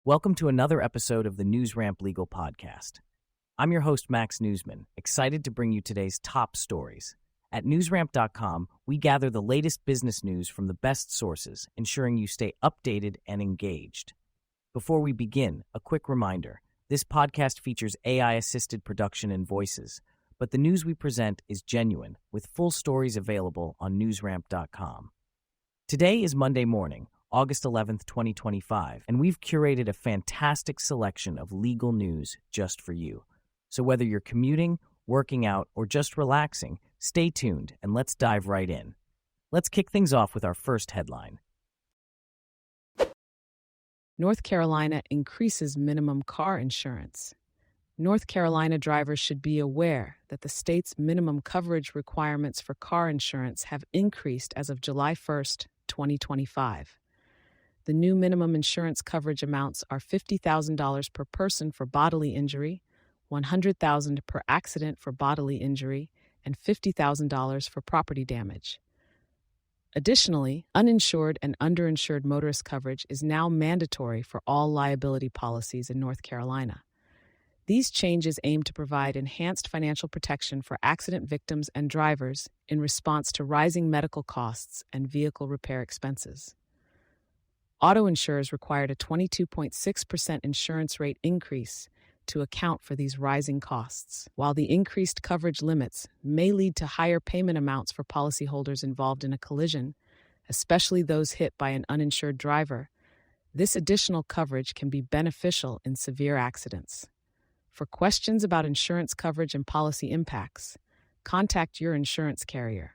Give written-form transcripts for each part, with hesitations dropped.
Welcome to another episode of the NewsRamp Legal Podcast. I'm your host, Max Newsman, excited to bring you today's top stories. At newsramp.com, we gather the latest business news from the best sources, ensuring you stay updated and engaged. Before we begin, a quick reminder. This podcast features AI-assisted production and voices, but the news we present is genuine, with full stories available on newsramp.com. Today is Monday morning, August 11th, 2025, and we've curated a fantastic selection of legal news just for you. So whether you're commuting, working out, or just relaxing, stay tuned and let's dive right in. Let's kick things off with our first headline. North Carolina increases minimum car insurance. North Carolina drivers should be aware that the state's minimum coverage requirements for car insurance have increased as of July 1st, 2025. The new minimum insurance coverage amounts are $50,000 per person for bodily injury, $100,000 per accident for bodily injury, and $50,000 for property damage. Additionally, uninsured and underinsured motorist coverage is now mandatory for all liability policies in North Carolina. These changes aim to provide enhanced financial protection for accident victims and drivers in response to rising medical costs and vehicle repair expenses. Auto insurers required a 22.6% insurance rate increase to account for these rising costs. While the increased coverage limits may lead to higher payment amounts for policyholders involved in a collision, especially those hit by an uninsured driver, this additional coverage can be beneficial in severe accidents. For questions about insurance coverage and policy impacts, contact your insurance carrier.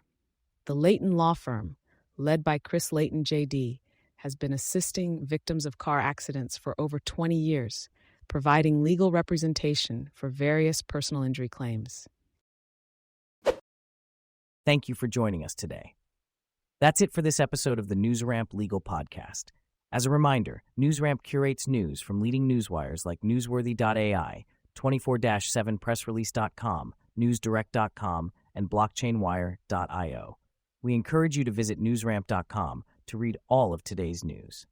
The Layton Law Firm, led by Chris Layton, J.D., has been assisting victims of car accidents for over 20 years, providing legal representation for various personal injury claims. Thank you for joining us today. That's it for this episode of the NewsRamp Legal Podcast. As a reminder, NewsRamp curates news from leading newswires like Newsworthy.ai, 24/7pressrelease.com, NewsDirect.com, and BlockchainWire.io. We encourage you to visit newsramp.com to read all of today's news.